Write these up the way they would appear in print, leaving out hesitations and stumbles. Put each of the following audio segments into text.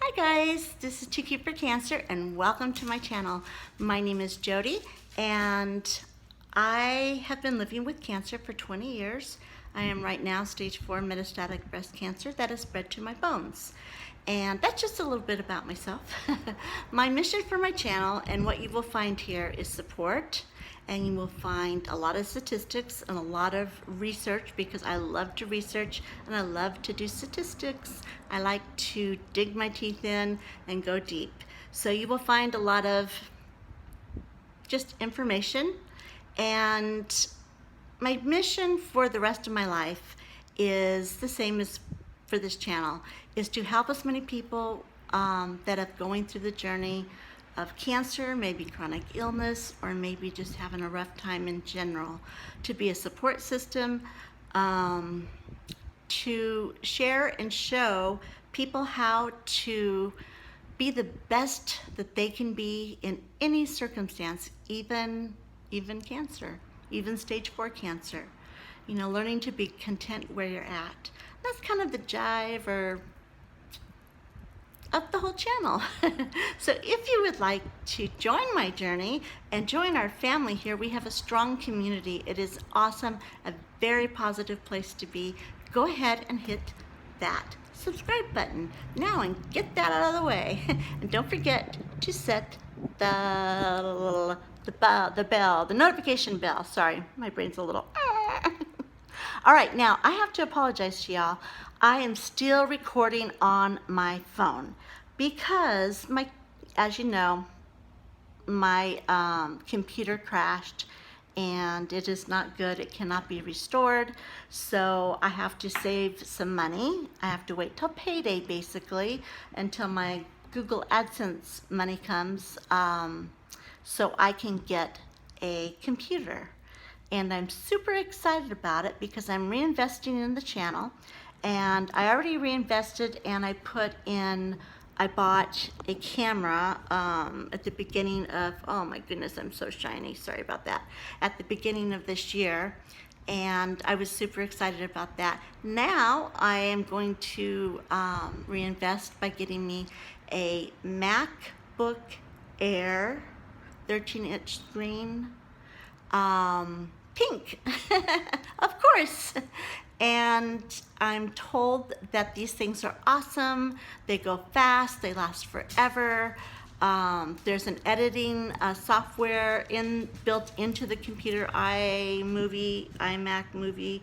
Hi guys, this is Too Cute for Cancer and welcome to my channel. My name is Jody and I have been living with cancer for 20 years. I am right now stage 4 metastatic breast cancer that has spread to my bones. And that's just a little bit about myself. My mission for my channel and what you will find here is support, and you will find a lot of statistics and a lot of research because I love to research and I love to do statistics. I like to dig my teeth in and go deep. So you will find a lot of just information, and my mission for the rest of my life is the same as for this channel, is to help as many people that are going through the journey of cancer, maybe chronic illness, or maybe just having a rough time in general, to be a support system, to share and show people how to be the best that they can be in any circumstance, even cancer, even stage 4 cancer. You know, learning to be content where you're at. That's kind of the jive or of the whole channel. So if you would like to join my journey and join our family here, we have a strong community. It is awesome, a very positive place to be. Go ahead and hit that subscribe button now and get that out of the way. And don't forget to set the notification bell. Sorry, my brain's a little all right, now I have to apologize to y'all. I am still recording on my phone because as you know, my computer crashed and it is not good. It cannot be restored. So I have to save some money. I have to wait till payday basically until my Google AdSense money comes so I can get a computer. And I'm super excited about it because I'm reinvesting in the channel, and I already reinvested, and I bought a camera at the beginning of, oh my goodness, I'm so shiny, sorry about that, at the beginning of this year, and I was super excited about that. Now I am going to reinvest by getting me a MacBook Air 13-inch screen, pink, of course. And I'm told that these things are awesome. They go fast, they last forever. There's an editing software built into the computer, iMac movie.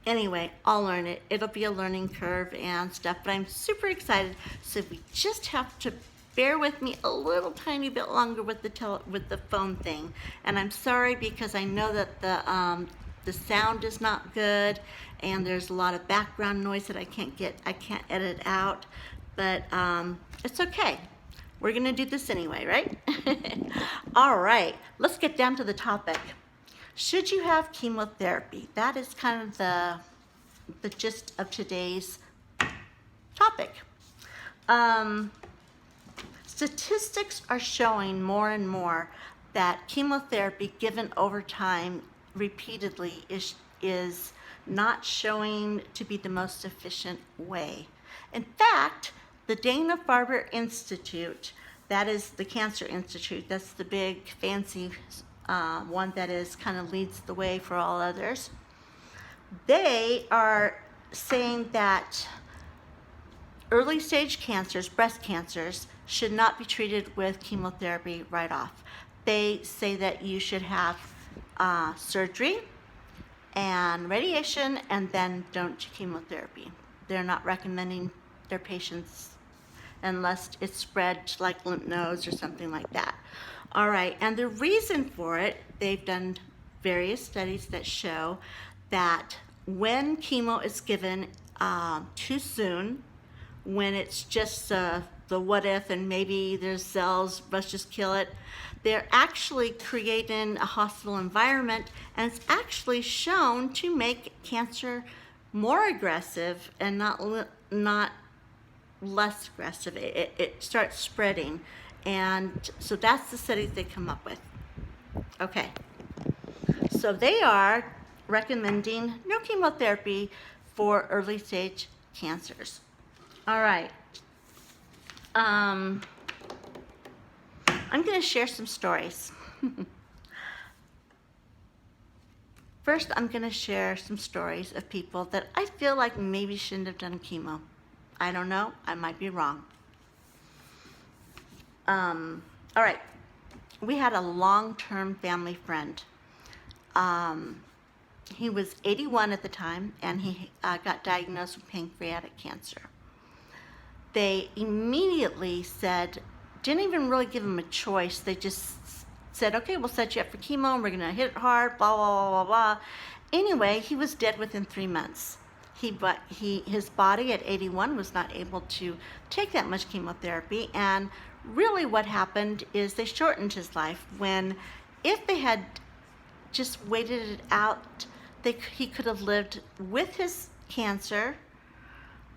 Anyway, I'll learn it. It'll be a learning curve and stuff, but I'm super excited. So we just have to bear with me a little tiny bit longer with the phone thing. And I'm sorry because I know that the sound is not good and there's a lot of background noise that I can't edit out, but it's okay. We're gonna do this anyway, right? All right, let's get down to the topic. Should you have chemotherapy? That is kind of the gist of today's topic. Statistics are showing more and more that chemotherapy given over time repeatedly is not showing to be the most efficient way. In fact, the Dana-Farber Institute, that is the Cancer Institute, that's the big fancy one that is kind of leads the way for all others. They are saying that early stage cancers, breast cancers, should not be treated with chemotherapy right off. They say that you should have surgery and radiation and then don't chemotherapy. They're not recommending their patients unless it's spread like lymph nodes or something like that. All right, and the reason for it, they've done various studies that show that when chemo is given too soon, when it's just the what if and maybe there's cells, let's just kill it, they're actually creating a hospital environment, and it's actually shown to make cancer more aggressive and not less aggressive. It starts spreading, and so that's the studies they come up with. Okay, so they are recommending no chemotherapy for early stage cancers. All right. I'm going to share some stories. First, I'm going to share some stories of people that I feel like maybe shouldn't have done chemo. I don't know. I might be wrong. All right. We had a long-term family friend. He was 81 at the time, and he got diagnosed with pancreatic cancer. They immediately said, didn't even really give him a choice. They just said, okay, we'll set you up for chemo, and we're going to hit it hard, blah, blah, blah, blah, blah. Anyway, he was dead within 3 months. His body at 81 was not able to take that much chemotherapy, and really what happened is they shortened his life when, if they had just waited it out, he could have lived with his cancer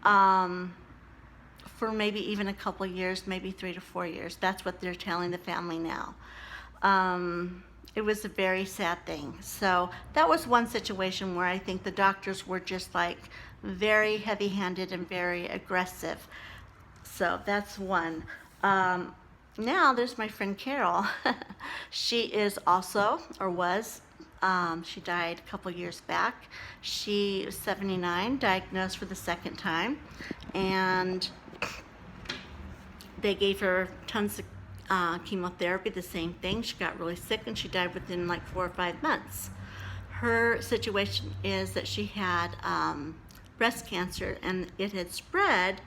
for maybe even a couple years, maybe 3 to 4 years. That's what they're telling the family now. It was a very sad thing. So that was one situation where I think the doctors were just like very heavy-handed and very aggressive. So that's one. Now there's my friend Carol. She is also, or was, she died a couple years back. She was 79, diagnosed for the second time, and they gave her tons of chemotherapy, the same thing. She got really sick and she died within like 4 or 5 months. Her situation is that she had breast cancer, and it had spread,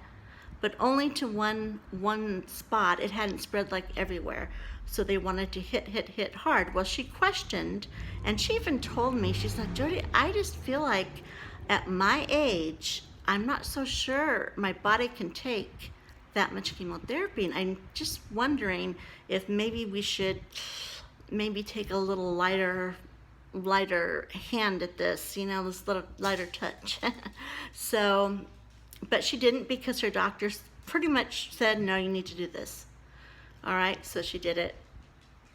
but only to one spot. It hadn't spread like everywhere. So they wanted to hit hard. Well, she questioned, and she even told me, she's like, Jody, I just feel like at my age, I'm not so sure my body can take that much chemotherapy, and I'm just wondering if maybe we should maybe take a little lighter hand at this, this little lighter touch. So, but she didn't, because her doctors pretty much said, no, you need to do this. All right, so she did it,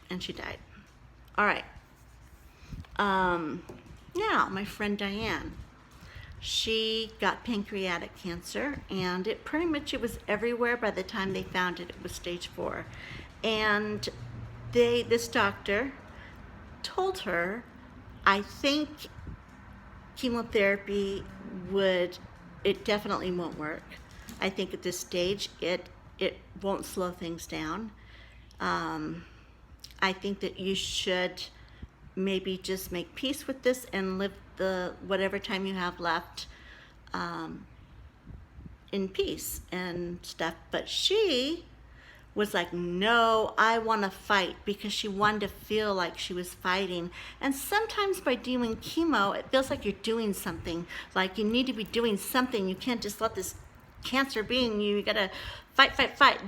and she died. All right. Now, my friend Diane, she got pancreatic cancer, and it was everywhere. By the time they found it, it was stage 4. And this doctor told her, I think chemotherapy it definitely won't work. I think at this stage, it won't slow things down. I think that you should maybe just make peace with this and live whatever time you have left in peace and stuff. But she was like, no, I want to fight, because she wanted to feel like she was fighting. And sometimes by doing chemo, it feels like you're doing something, like you need to be doing something. You can't just let this cancer be in you. You got to fight,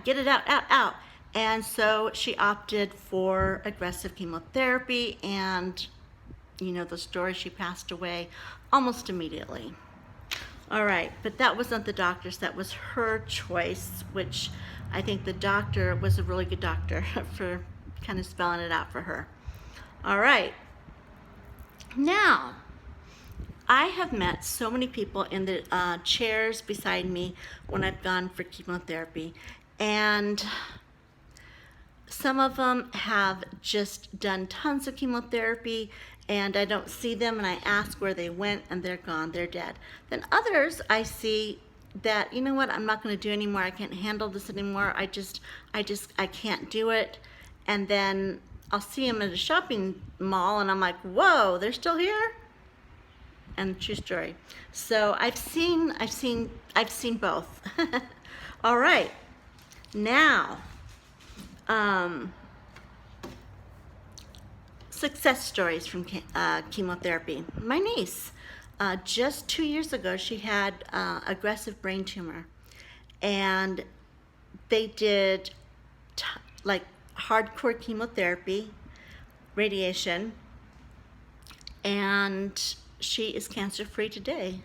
get it out. And so she opted for aggressive chemotherapy, and the story, she passed away almost immediately. All right, but that wasn't the doctor's, that was her choice, which I think the doctor was a really good doctor for kind of spelling it out for her. All right. Now, I have met so many people in the chairs beside me when I've gone for chemotherapy, and some of them have just done tons of chemotherapy, and I don't see them, and I ask where they went, and they're gone, they're dead. Then others I see that, you know what, I'm not going to do anymore. I can't handle this anymore. I can't do it. And then I'll see them at a shopping mall, and I'm like, whoa, they're still here? And true story. So I've seen both. All right. Now, success stories from chemotherapy. My niece, just 2 years ago, she had aggressive brain tumor, and they did like hardcore chemotherapy, radiation, and she is cancer-free today.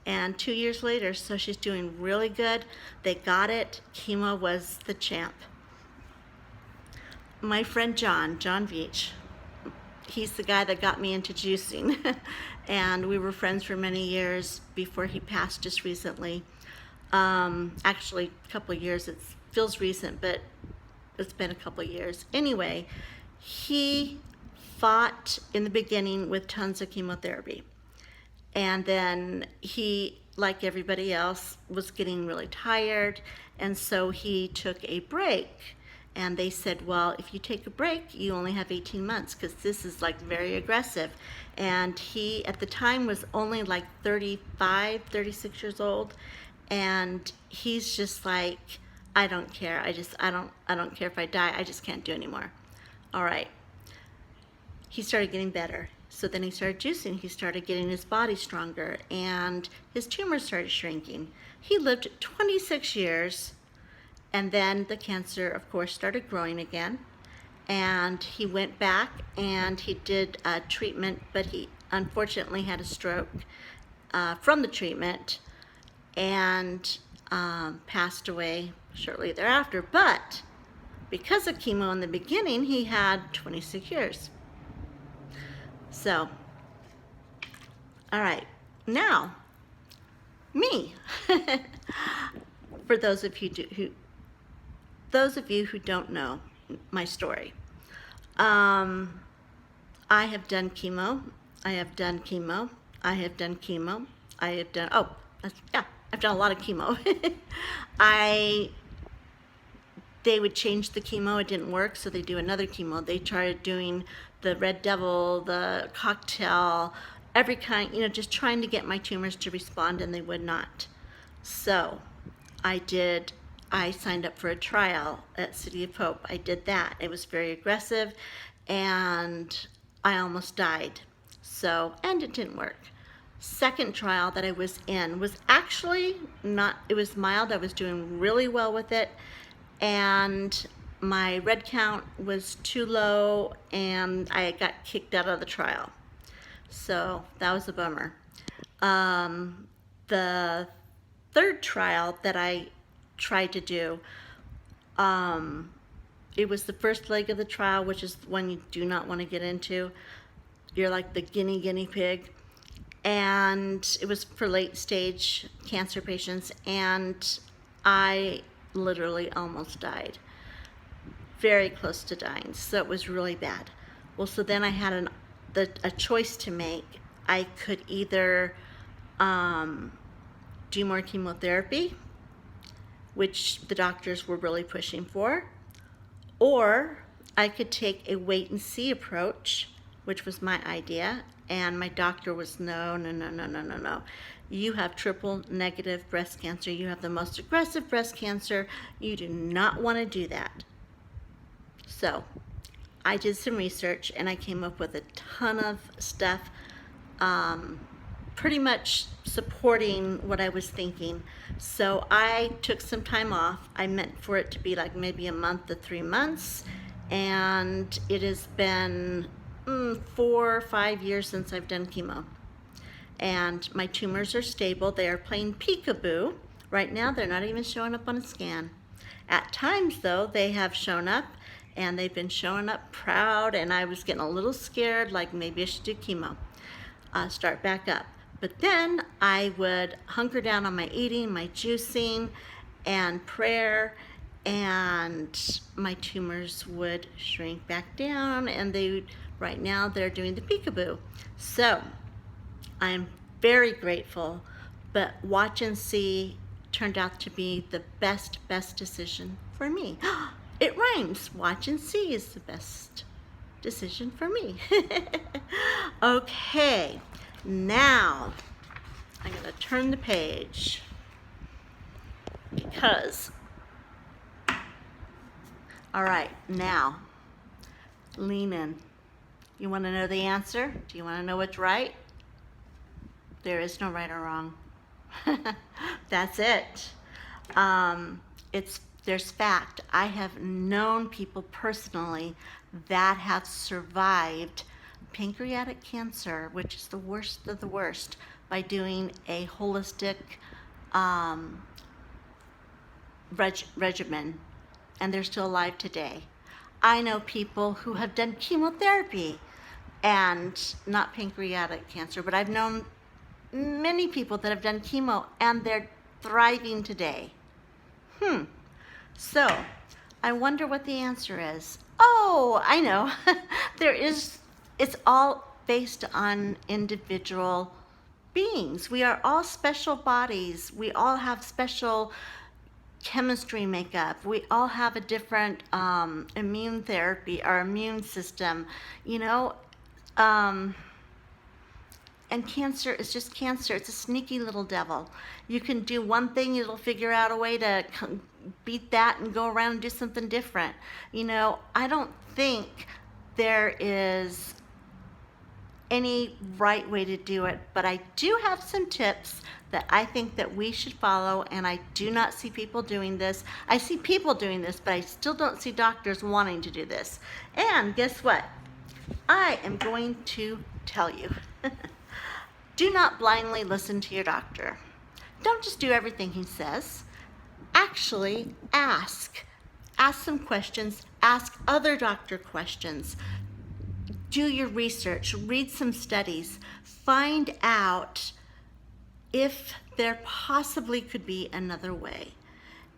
And 2 years later, so she's doing really good. They got it. Chemo was the champ. My friend John Veach, he's the guy that got me into juicing. And we were friends for many years before he passed just recently. Actually, a couple of years. It feels recent, but it's been a couple of years. Anyway, he fought in the beginning with tons of chemotherapy. And then he, like everybody else, was getting really tired. And so he took a break. And they said, well, if you take a break, you only have 18 months because this is like very aggressive. And he, at the time, was only like 35, 36 years old. And he's just like, I don't care. I don't care if I die. I just can't do anymore. All right. He started getting better. So then he started juicing. He started getting his body stronger, and his tumors started shrinking. He lived 26 years, and then the cancer, of course, started growing again. And he went back and he did treatment, but he unfortunately had a stroke from the treatment and passed away shortly thereafter. But because of chemo in the beginning, he had 26 years. So, all right, now, me. For those of you who don't know my story, I have done chemo. I have done chemo. I have done chemo. I have done. I've done a lot of chemo. They would change the chemo. It didn't work, so they do another chemo. They tried doing the Red Devil, the cocktail, every kind, just trying to get my tumors to respond, and they would not. So I signed up for a trial at City of Hope. I did that. It was very aggressive, and I almost died. So, and it didn't work. Second trial that I was in was actually not, it was mild. I was doing really well with it. And my red count was too low, and I got kicked out of the trial. So that was a bummer. The third trial that I tried to do, it was the first leg of the trial, which is one you do not want to get into. You're like the guinea pig. And it was for late stage cancer patients, and I literally almost died. Very close to dying, so it was really bad. Well, so then I had a choice to make. I could either do more chemotherapy, which the doctors were really pushing for, or I could take a wait and see approach, which was my idea, and my doctor was no. You have triple negative breast cancer. You have the most aggressive breast cancer. You do not want to do that. So I did some research, and I came up with a ton of stuff pretty much supporting what I was thinking. So I took some time off. I meant for it to be like maybe a month to 3 months, and it has been 4 or 5 years since I've done chemo. And my tumors are stable. They are playing peekaboo. Right now, they're not even showing up on a scan. At times, though, they have shown up, and they've been showing up proud, and I was getting a little scared, like maybe I should do chemo, start back up. But then I would hunker down on my eating, my juicing, and prayer, and my tumors would shrink back down, and right now they're doing the peekaboo. So I'm very grateful, but watch and see turned out to be the best decision for me. It rhymes. Watch and see is the best decision for me. Okay, now I'm going to turn the page because, all right, now lean in. You want to know the answer? Do you want to know what's right? There is no right or wrong. That's it. There's fact. I have known people personally that have survived pancreatic cancer, which is the worst of the worst, by doing a holistic regimen, and they're still alive today. I know people who have done chemotherapy and not pancreatic cancer, but I've known many people that have done chemo and they're thriving today? So, I wonder what the answer is. Oh, I know. It's all based on individual beings. We are all special bodies. We all have special chemistry makeup. We all have a different immune therapy, our immune system, you know. And cancer is just cancer. It's a sneaky little devil. You can do one thing, it'll figure out a way to beat that and go around and do something different. You know, I don't think there is any right way to do it, but I do have some tips that I think that we should follow, and I do not see people doing this. I see people doing this, but I still don't see doctors wanting to do this. And guess what? I am going to tell you. Do not blindly listen to your doctor. Don't just do everything he says. Actually, ask. Ask some questions. Ask other doctor questions. Do your research. Read some studies. Find out if there possibly could be another way.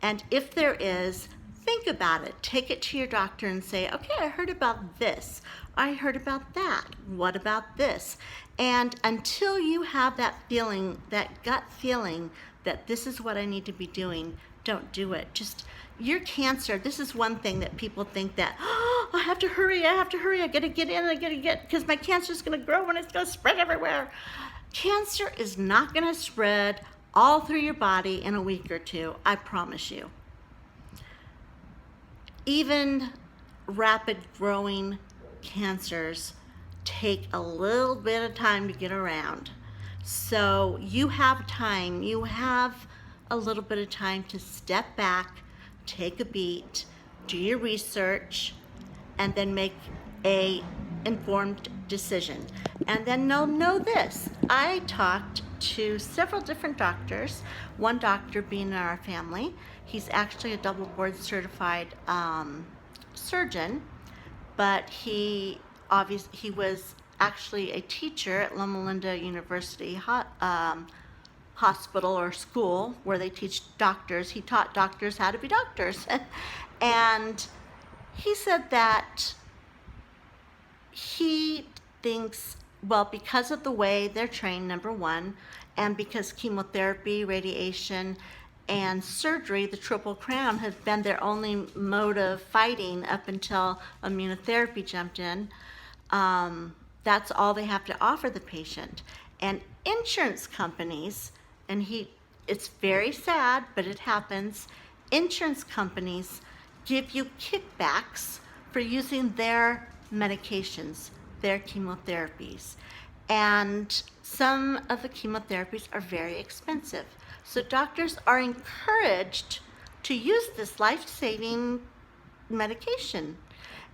And if there is, think about it. Take it to your doctor and say, okay, I heard about this. I heard about that. What about this? And until you have that feeling, that gut feeling that this is what I need to be doing, don't do it. Just, your cancer, this is one thing that people think that, oh, I have to hurry, I gotta get in, because my cancer is gonna grow and it's gonna spread everywhere. Cancer is not gonna spread all through your body in a week or two, I promise you. Even rapid growing cancers take a little bit of time to get around. So you have time, you have a little bit of time to step back, take a beat, do your research, and then make a informed decision. And then know this, I talked to several different doctors, one doctor being in our family. He's actually a double board certified surgeon, but he was actually a teacher at Loma Linda University hospital or school where they teach doctors. He taught doctors how to be doctors. And he said that he thinks, well, because of the way they're trained, number one, and because chemotherapy, radiation, and surgery, the Triple Crown, has been their only mode of fighting up until immunotherapy jumped in. That's all they have to offer the patient. And insurance companies, it's very sad, but it happens, insurance companies give you kickbacks for using their medications, their chemotherapies. And some of the chemotherapies are very expensive. So doctors are encouraged to use this life-saving medication.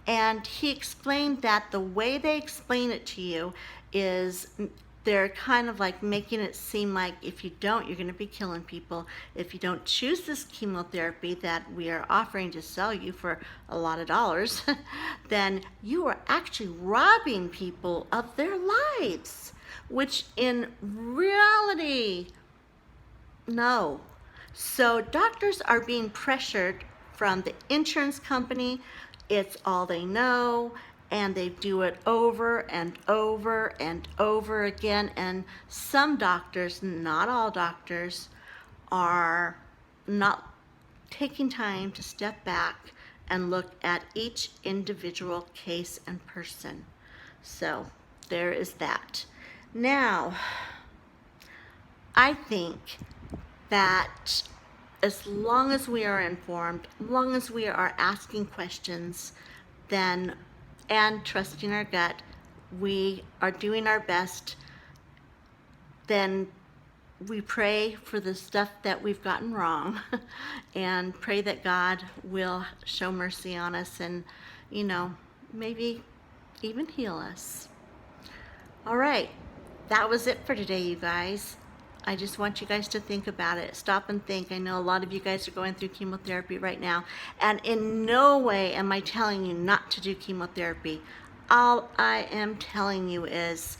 And he explained that the way they explain it to you is they're kind of like making it seem like if you don't, you're going to be killing people. If you don't choose this chemotherapy that we are offering to sell you for a lot of dollars, then you are actually robbing people of their lives, which in reality, no. So doctors are being pressured from the insurance company. It's all they know, and they do it over and over and over again. And some doctors, not all doctors, are not taking time to step back and look at each individual case and person. So there is that. Now, I think that as long as we are informed, as long as we are asking questions, then, and trusting our gut, we are doing our best, then we pray for the stuff that we've gotten wrong and pray that God will show mercy on us and, maybe even heal us. All right, that was it for today, you guys. I just want you guys to think about it. Stop and think. I know a lot of you guys are going through chemotherapy right now, and in no way am I telling you not to do chemotherapy. All I am telling you is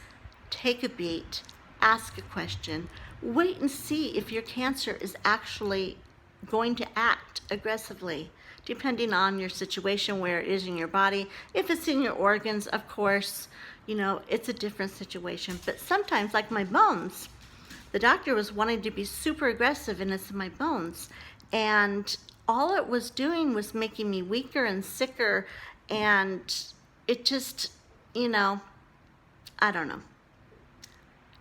take a beat, ask a question, wait and see if your cancer is actually going to act aggressively, depending on your situation, where it is in your body. If it's in your organs, of course, it's a different situation. But sometimes, like my bones, the doctor was wanting to be super aggressive, and it's in my bones. And all it was doing was making me weaker and sicker. And it just, I don't know.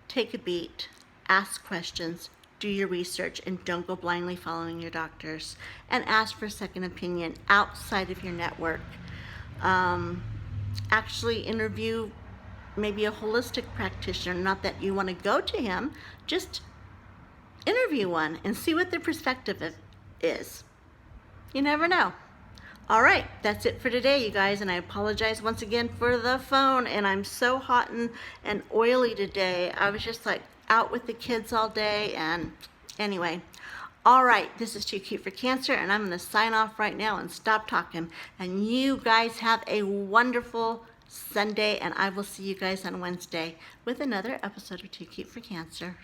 Take a beat, ask questions, do your research, and don't go blindly following your doctors. And ask for a second opinion outside of your network. Actually interview maybe a holistic practitioner. Not that you want to go to him, just interview one and see what their perspective is. You never know. All right, that's it for today, you guys, and I apologize once again for the phone, and I'm so hot and oily today. I was just like out with the kids all day, and anyway. All right, this is Too Cute for Cancer, and I'm going to sign off right now and stop talking. And you guys have a wonderful Sunday, and I will see you guys on Wednesday with another episode of Too Cute for Cancer.